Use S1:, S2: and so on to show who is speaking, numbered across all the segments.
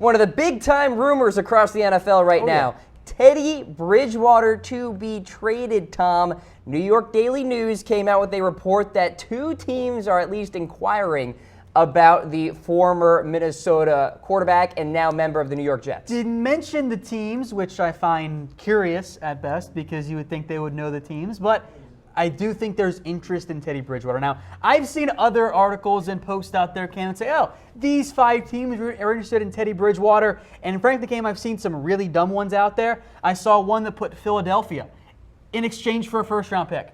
S1: One of the big-time rumors across the NFL right now.
S2: Yeah.
S1: Teddy Bridgewater to be traded, Tom. New York Daily News came out with a report that 2 teams are at least inquiring about the former Minnesota quarterback and now member of the New York Jets.
S2: Didn't mention the teams, which I find curious at best because you would think they would know the teams, but I do think there's interest in Teddy Bridgewater. Now, I've seen other articles and posts out there, Cam, and say, oh, these 5 teams are interested in Teddy Bridgewater. And frankly, Cam, I've seen some really dumb ones out there. I saw one that put Philadelphia in exchange for a first-round pick.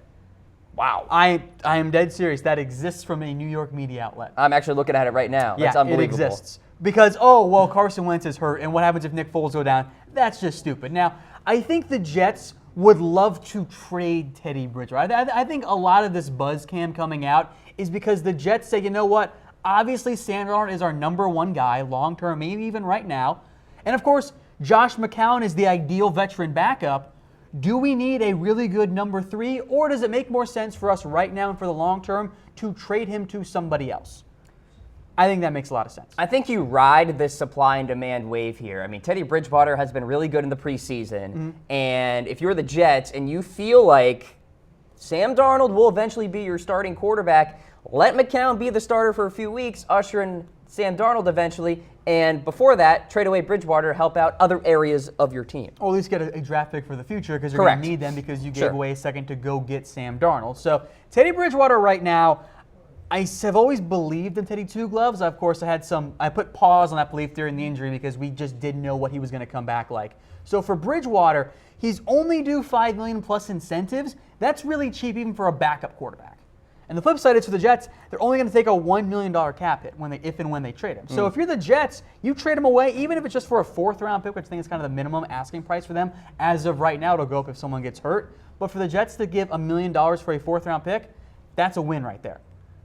S1: Wow.
S2: I am dead serious. That exists from a New York media outlet.
S1: I'm actually looking at it right now. That's unbelievable.
S2: It exists. Because, oh, well, Carson Wentz is hurt, and what happens if Nick Foles go down? That's just stupid. Now, I think the Jets would love to trade Teddy Bridgewater. I think a lot of this buzz cam coming out is because the Jets say, you know what? Obviously, Sam Darnold is our number 1 guy, long-term, maybe even right now. And, of course, Josh McCown is the ideal veteran backup. Do we need a really good number 3, or does it make more sense for us right now and for the long term to trade him to somebody else? I think that makes a lot of sense.
S1: I think you ride this supply and demand wave here. I mean, Teddy Bridgewater has been really good in the preseason, and if you're the Jets and you feel like Sam Darnold will eventually be your starting quarterback, let McCown be the starter for a few weeks, usher in Sam Darnold eventually, and before that, trade away Bridgewater, help out other areas of your team.
S2: Or at least get a draft pick for the future because you're going to need them because you gave away a second to go get Sam Darnold. So Teddy Bridgewater right now, I have always believed in Teddy Two Gloves. Of course, I put pause on that belief during the injury because we just didn't know what he was going to come back like. So for Bridgewater, he's only due $5 million plus incentives. That's really cheap even for a backup quarterback. And the flip side is for the Jets, they're only going to take a $1 million cap hit if and when they trade him. So if you're the Jets, you trade him away, even if it's just for a 4th-round pick, which I think is kind of the minimum asking price for them. As of right now, it'll go up if someone gets hurt. But for the Jets to give $1 million for a 4th-round pick, that's a win right there.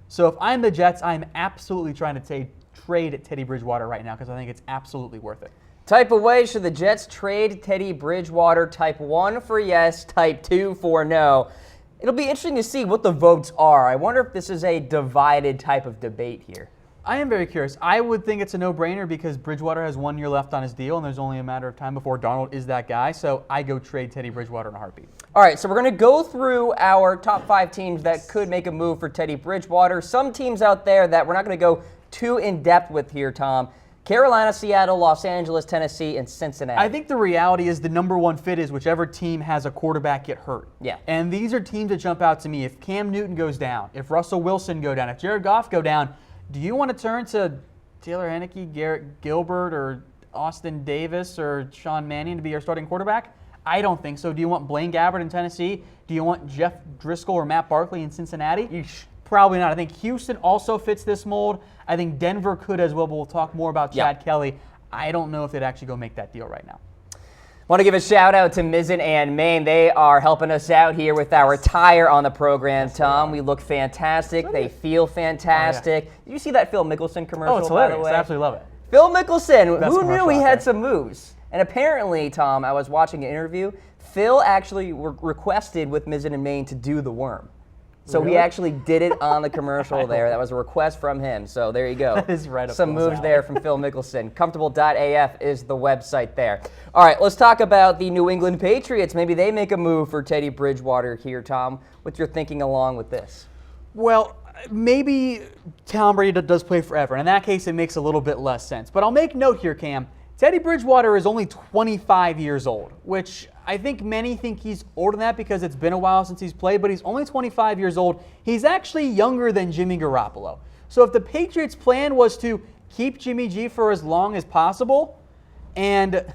S2: So if I'm the Jets, I'm absolutely trying to trade Teddy Bridgewater right now because I think it's absolutely worth it.
S1: Type of way should the Jets trade Teddy Bridgewater? Type 1 for yes, type 2 for no. It'll be interesting to see what the votes are. I wonder if this is a divided type of debate here.
S2: I am very curious. I would think it's a no-brainer because Bridgewater has 1 year left on his deal, and there's only a matter of time before Darnold is that guy. So I go trade Teddy Bridgewater in a heartbeat.
S1: All right, so we're going to go through our top 5 teams that could make a move for Teddy Bridgewater. Some teams out there that we're not going to go too in-depth with here, Tom. Carolina, Seattle, Los Angeles, Tennessee, and Cincinnati.
S2: I think the reality is the number 1 fit is whichever team has a quarterback get hurt.
S1: Yeah.
S2: And these are teams that jump out to me. If Cam Newton goes down, if Russell Wilson go down, if Jared Goff go down, do you want to turn to Taylor Heinicke, Garrett Gilbert, or Austin Davis, or Sean Mannion to be your starting quarterback? I don't think so. Do you want Blaine Gabbert in Tennessee? Do you want Jeff Driscoll or Matt Barkley in Cincinnati?
S1: Yeesh.
S2: Probably not. I think Houston also fits this mold. I think Denver could as well, but we'll talk more about Chad Kelly. I don't know if they'd actually go make that deal right now.
S1: Want to give a shout out to Mizzen and Maine. They are helping us out here with our tire on the program, Tom. We look fantastic. They feel fantastic. Did you see that Phil Mickelson commercial?
S2: Oh, it's hilarious.
S1: By the way?
S2: I absolutely love it.
S1: Phil Mickelson,
S2: Best
S1: who knew
S2: commercial
S1: he
S2: out
S1: had
S2: there.
S1: some moves? And apparently, Tom, I was watching an interview. Phil actually requested with Mizzen and Maine to do the worm. So he actually did it on the commercial there. That was a request from him. So there you go.
S2: That is right up
S1: Some
S2: Phil's
S1: moves
S2: alley.
S1: there from Phil Mickelson. Comfortable.af is the website there. All right, let's talk about the New England Patriots. Maybe they make a move for Teddy Bridgewater here, Tom. What's your thinking along with this?
S2: Well, maybe Tom Brady does play forever. And in that case, it makes a little bit less sense. But I'll make note here, Cam. Teddy Bridgewater is only 25 years old, which I think many think he's older than that because it's been a while since he's played, but he's only 25 years old. He's actually younger than Jimmy Garoppolo. So if the Patriots' plan was to keep Jimmy G for as long as possible and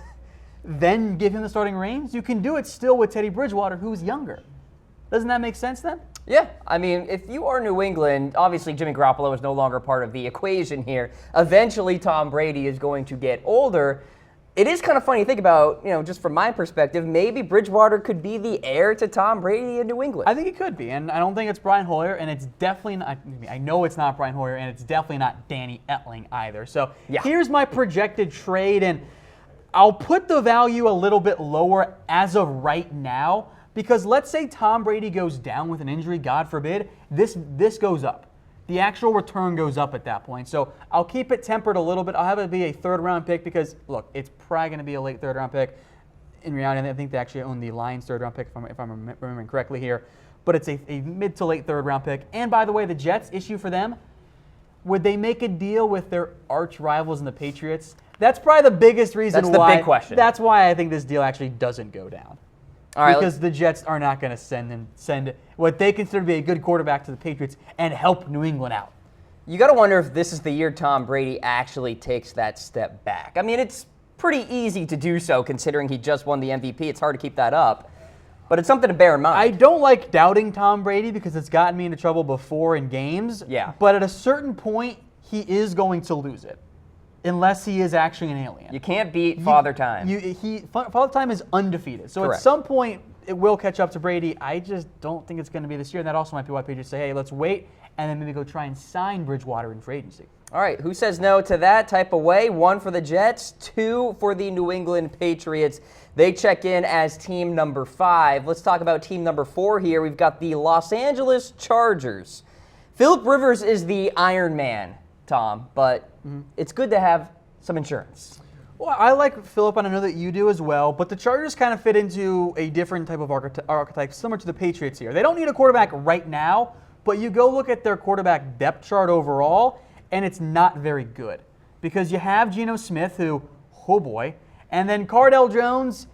S2: then give him the starting reins, you can do it still with Teddy Bridgewater, who's younger. Doesn't that make sense then?
S1: Yeah, I mean, if you are New England, obviously Jimmy Garoppolo is no longer part of the equation here. Eventually, Tom Brady is going to get older. It is kind of funny to think about, just from my perspective, maybe Bridgewater could be the heir to Tom Brady in New England.
S2: I think it could be, and I don't think it's Brian Hoyer, and it's definitely not, I know it's not Brian Hoyer, and it's definitely not Danny Etling either. So Here's my projected trade, and I'll put the value a little bit lower as of right now, because let's say Tom Brady goes down with an injury, God forbid, this goes up. the actual return goes up at that point. So I'll keep it tempered a little bit. I'll have it be a third-round pick because, look, it's probably going to be a late third-round pick. In reality, I think they actually own the Lions' third-round pick, if I'm remembering correctly here. But it's a mid to late third-round pick. And by the way, the Jets' issue for them, would they make a deal with their arch rivals in the Patriots? That's probably the biggest reason why.
S1: That's the big question.
S2: That's why I think this deal actually doesn't go down.
S1: All right,
S2: because the Jets are not going to send what they consider to be a good quarterback to the Patriots and help New England out.
S1: You got to wonder if this is the year Tom Brady actually takes that step back. I mean, it's pretty easy to do so considering he just won the MVP. It's hard to keep that up, but it's something to bear in mind.
S2: I don't like doubting Tom Brady because it's gotten me into trouble before in games.
S1: Yeah.
S2: But at a certain point, he is going to lose it. Unless he is actually an alien.
S1: You can't beat Father Time.
S2: Father Time is undefeated. So
S1: Correct.
S2: At some point, it will catch up to Brady. I just don't think it's going to be this year. And that also might be why Patriots say, hey, let's wait, and then maybe go try and sign Bridgewater in free agency.
S1: All right, who says no to that type of way? 1 for the Jets, 2 for the New England Patriots. They check in as team number 5. Let's talk about team number 4 here. We've got the Los Angeles Chargers. Phillip Rivers is the Iron Man, Tom, but it's good to have some insurance.
S2: Well, I like Phillip, and I know that you do as well, but the Chargers kind of fit into a different type of archetype, similar to the Patriots here. They don't need a quarterback right now, but you go look at their quarterback depth chart overall, and it's not very good. Because you have Geno Smith, who, oh boy, and then Cardell Jones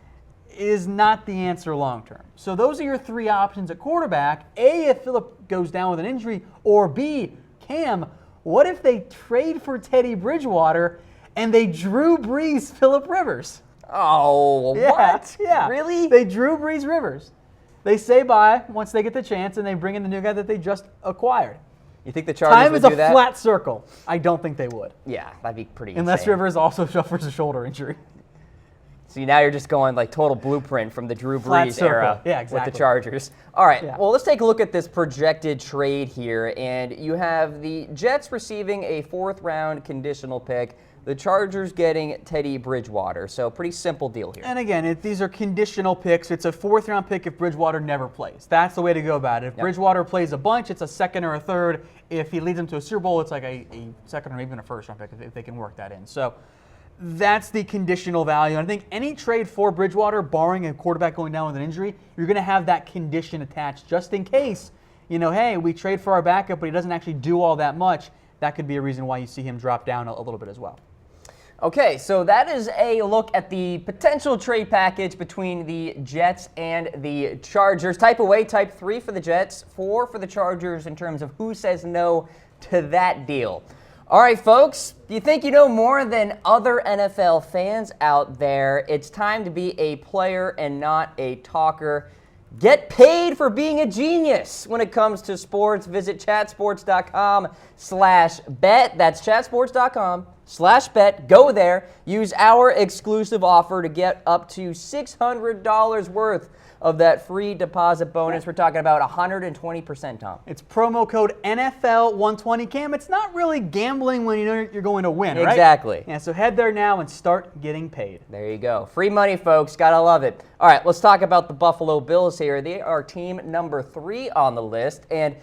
S2: is not the answer long term. So those are your 3 options at quarterback. A, if Phillip goes down with an injury, or B, Cam, what if they trade for Teddy Bridgewater and they Drew Brees Phillip Rivers?
S1: Oh,
S2: Yeah,
S1: what?
S2: Yeah.
S1: Really?
S2: They Drew Brees Rivers. They say bye once they get the chance, and they bring in the new guy that they just acquired.
S1: You think the Chargers
S2: Time
S1: would
S2: is
S1: do
S2: a
S1: that?
S2: flat circle. I don't think they would.
S1: Yeah, that'd be pretty
S2: Unless
S1: insane.
S2: Rivers also suffers a shoulder injury.
S1: See, now you're just going like total blueprint from the Drew
S2: Flat
S1: Brees
S2: circle.
S1: era
S2: Yeah,
S1: with
S2: exactly.
S1: the Chargers. All right,
S2: Yeah.
S1: well, let's take a look at this projected trade here. And you have the Jets receiving a 4th-round conditional pick, the Chargers getting Teddy Bridgewater. So pretty simple deal here.
S2: And again, these are conditional picks. It's a 4th-round pick if Bridgewater never plays. That's the way to go about it. If Bridgewater plays a bunch, it's a 2nd or a 3rd. If he leads them to a Super Bowl, it's like a 2nd or even a 1st-round pick if they can work that in. So that's the conditional value. And I think any trade for Bridgewater, barring a quarterback going down with an injury, you're going to have that condition attached just in case, hey, we trade for our backup, but he doesn't actually do all that much. That could be a reason why you see him drop down a little bit as well.
S1: Okay, so that is a look at the potential trade package between the Jets and the Chargers. Type away, type 3 for the Jets, 4 for the Chargers in terms of who says no to that deal. All right, folks, do you think you know more than other NFL fans out there? It's time to be a player and not a talker. Get paid for being a genius when it comes to sports. Visit chatsports.com/bet. That's chatsports.com/bet. Go there. Use our exclusive offer to get up to $600 worth of that free deposit bonus. We're talking about 120%, Tom.
S2: It's promo code NFL120. Cam, it's not really gambling when you know you're going to win, right?
S1: Exactly.
S2: Yeah, so head there now and start getting paid.
S1: There you go. Free money, folks. Gotta love it. All right, let's talk about the Buffalo Bills here. They are team number 3 on the list, and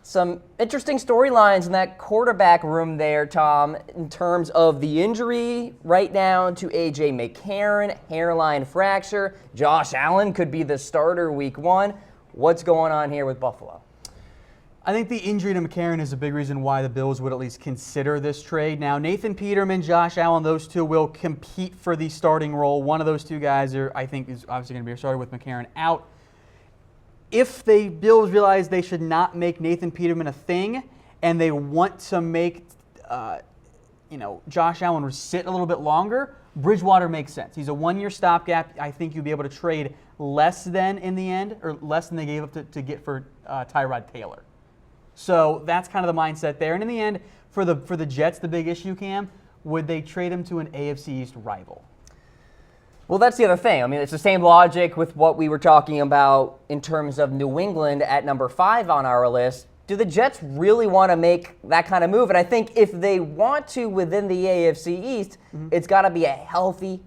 S1: some interesting storylines in that quarterback room there, Tom, in terms of the injury right now to A.J. McCarron, hairline fracture. Josh Allen could be the starter week 1. What's going on here with Buffalo?
S2: I think the injury to McCarron is a big reason why the Bills would at least consider this trade. Now, Nathan Peterman, Josh Allen, those two will compete for the starting role. One of those two guys I think is obviously going to be a starter with McCarron out. If the Bills realize they should not make Nathan Peterman a thing and they want to make Josh Allen sit a little bit longer, Bridgewater makes sense. He's a 1-year stopgap. I think you'll be able to trade less than in the end, or less than they gave up to get for Tyrod Taylor. So that's kind of the mindset there. And in the end, for the Jets, the big issue, Cam, would they trade him to an AFC East rival?
S1: Well, that's the other thing. I mean, it's the same logic with what we were talking about in terms of New England at number 5 on our list. Do the Jets really want to make that kind of move? And I think if they want to within the AFC East, it's got to be a healthy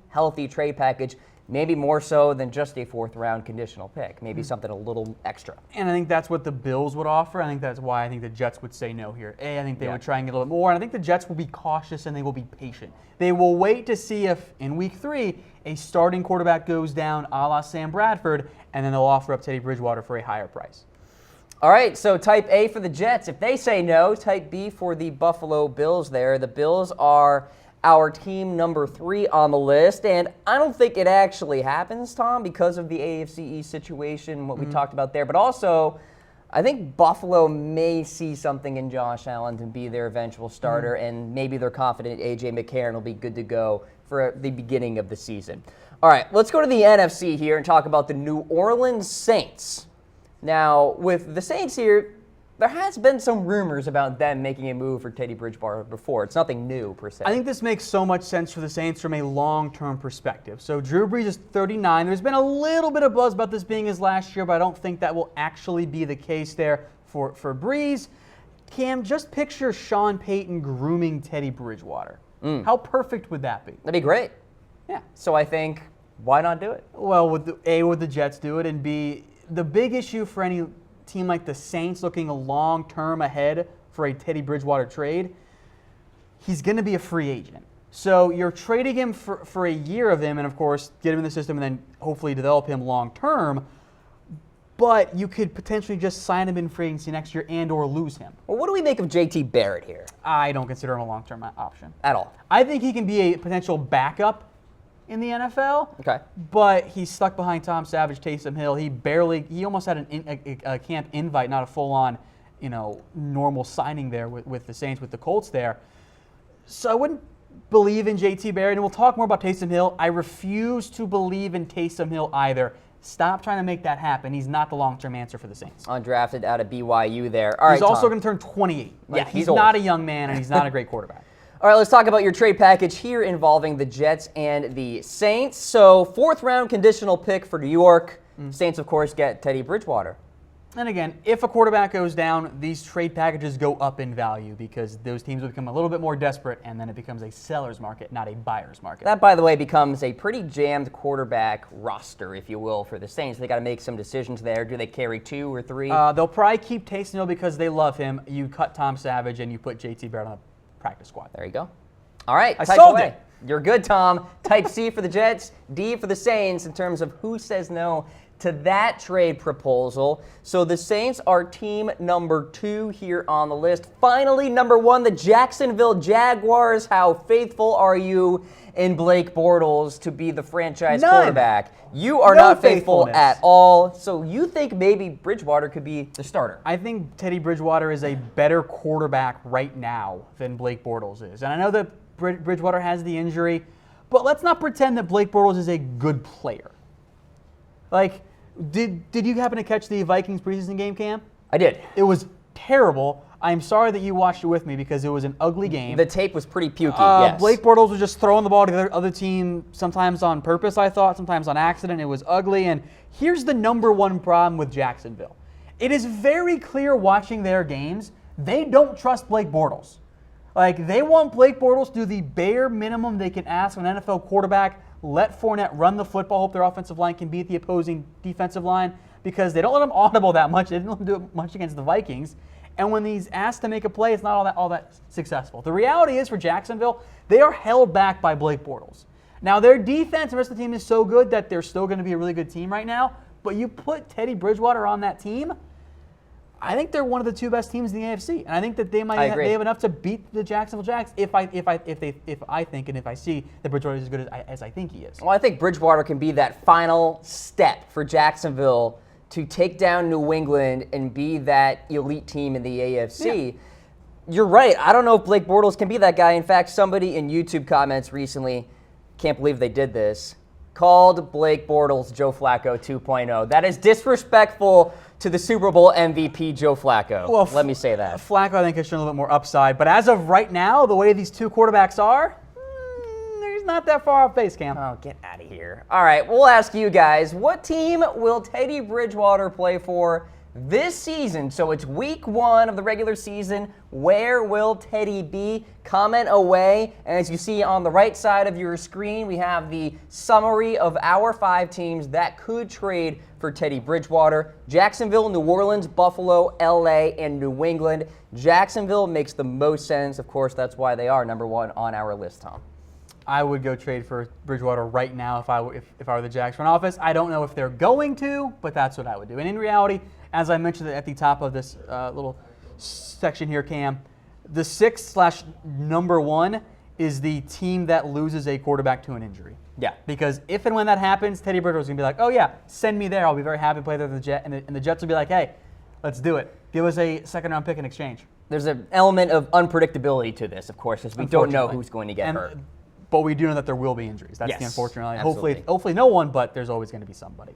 S1: trade package. maybe more so than just a 4th-round conditional pick, maybe something a little extra.
S2: And I think that's what the Bills would offer. I think that's why I think the Jets would say no here. I think they would try and get a little bit more, and I think the Jets will be cautious and they will be patient. They will wait to see if, in Week 3, a starting quarterback goes down a la Sam Bradford, and then they'll offer up Teddy Bridgewater for a higher price.
S1: All right, so type A for the Jets. If they say no, type B for the Buffalo Bills there. The Bills are our team number 3 on the list, and I don't think it actually happens, Tom, because of the AFC East situation, what we talked about there. But also, I think Buffalo may see something in Josh Allen to be their eventual starter, and maybe they're confident A.J. McCarron will be good to go for the beginning of the season. All right, let's go to the NFC here and talk about the New Orleans Saints. Now, with the Saints here, there has been some rumors about them making a move for Teddy Bridgewater before. It's nothing new, per se.
S2: I think this makes so much sense for the Saints from a long-term perspective. So Drew Brees is 39. There's been a little bit of buzz about this being his last year, but I don't think that will actually be the case there for Brees. Cam, just picture Sean Payton grooming Teddy Bridgewater. How perfect would that be?
S1: That'd be great.
S2: Yeah.
S1: So I think, why not do it?
S2: Well, would the Jets do it? And B, the big issue for any team like the Saints looking a long term ahead for a Teddy Bridgewater trade, he's going to be a free agent. So you're trading him for a year of him and, of course, get him in the system and then hopefully develop him long term. But you could potentially just sign him in free agency next year and or lose him.
S1: Well, what do we make of J.T. Barrett here?
S2: I don't consider him a long-term option.
S1: At all.
S2: I think he can be a potential backup in the NFL.
S1: Okay.
S2: But he's stuck behind Tom Savage, Taysom Hill. He almost had a camp invite, not a full-on, normal signing there with the Saints, with the Colts there. So I wouldn't believe in J.T. Barrett, and we'll talk more about Taysom Hill. I refuse to believe in Taysom Hill either. Stop trying to make that happen. He's not the long-term answer for the Saints.
S1: Undrafted out of BYU there. All right,
S2: he's also going to turn 28. He's
S1: old.
S2: not a young man, and he's not a great quarterback.
S1: All right, let's talk about your trade package here involving the Jets and the Saints. So, 4th-round conditional pick for New York. Saints, of course, get Teddy Bridgewater.
S2: And again, if a quarterback goes down, these trade packages go up in value because those teams will become a little bit more desperate, and then it becomes a seller's market, not a buyer's market.
S1: That, by the way, becomes a pretty jammed quarterback roster, if you will, for the Saints. They got to make some decisions there. Do they carry 2 or 3?
S2: They'll probably keep Taysom Hill because they love him. You cut Tom Savage and you put J.T. Barrett on the practice squad.
S1: There you go. All right,
S2: I
S1: type
S2: solved
S1: away.
S2: it.
S1: You're good, Tom. Type C for the Jets, D for the Saints in terms of who says no to that trade proposal. So the Saints are team number 2 here on the list. Finally, number 1, the Jacksonville Jaguars. How faithful are you in Blake Bortles to be the franchise quarterback? You are not faithful at all. So you think maybe Bridgewater could be the starter?
S2: I think Teddy Bridgewater is a better quarterback right now than Blake Bortles is. And I know that Bridgewater has the injury, but let's not pretend that Blake Bortles is a good player. Did you happen to catch the Vikings preseason game, Cam?
S1: I did.
S2: It was terrible. I'm sorry that you watched it with me because it was an ugly game.
S1: The tape was pretty pukey, yes.
S2: Blake Bortles was just throwing the ball to the other team, sometimes on purpose, I thought, sometimes on accident. It was ugly. And here's the number 1 problem with Jacksonville. It is very clear watching their games, they don't trust Blake Bortles. They want Blake Bortles to do the bare minimum they can ask of an NFL quarterback. Let Fournette run the football, hope their offensive line can beat the opposing defensive line because they don't let him audible that much. They didn't let him do it much against the Vikings. And when he's asked to make a play, it's not all that successful. The reality is for Jacksonville, they are held back by Blake Bortles. Now, their defense and the rest of the team is so good that they're still going to be a really good team right now, but you put Teddy Bridgewater on that team, I think they're one of the 2 best teams in the AFC, and I think that they have enough to beat the Jacksonville Jags if I see that Bridgewater is as good as I think he is.
S1: Well, I think Bridgewater can be that final step for Jacksonville to take down New England and be that elite team in the AFC. Yeah. You're right. I don't know if Blake Bortles can be that guy. In fact, somebody in YouTube comments recently, can't believe they did this, called Blake Bortles Joe Flacco 2.0. That is disrespectful to the Super Bowl MVP, Joe Flacco.
S2: Well,
S1: let me say that.
S2: Flacco, I think, has shown a little bit more upside. But as of right now, the way these 2 quarterbacks are, there's not that far off base, Cam.
S1: Oh, get out of here. All right, we'll ask you guys, what team will Teddy Bridgewater play for this season. So it's week 1 of the regular season. Where will Teddy be? Comment away. And as you see on the right side of your screen, we have the summary of our 5 teams that could trade for Teddy Bridgewater. Jacksonville, New Orleans, Buffalo, LA, and New England. Jacksonville makes the most sense. Of course, that's why they are number 1 on our list, Tom.
S2: I would go trade for Bridgewater right now if I were the Jags front office. I don't know if they're going to, but that's what I would do. And in reality, as I mentioned at the top of this little section here, Cam, the 6/number 1 is the team that loses a quarterback to an injury.
S1: Yeah.
S2: Because if and when that happens, Teddy Bridgewater's going to be like, oh, yeah, send me there. I'll be very happy to play there with the Jets. And the Jets will be like, hey, let's do it. Give us a second-round pick in exchange.
S1: There's an element of unpredictability to this, of course, because we don't know who's going to get hurt.
S2: But we do know that there will be injuries. That's
S1: yes,
S2: the unfortunate reality.
S1: absolutely.
S2: Hopefully no one, but there's always going to be somebody.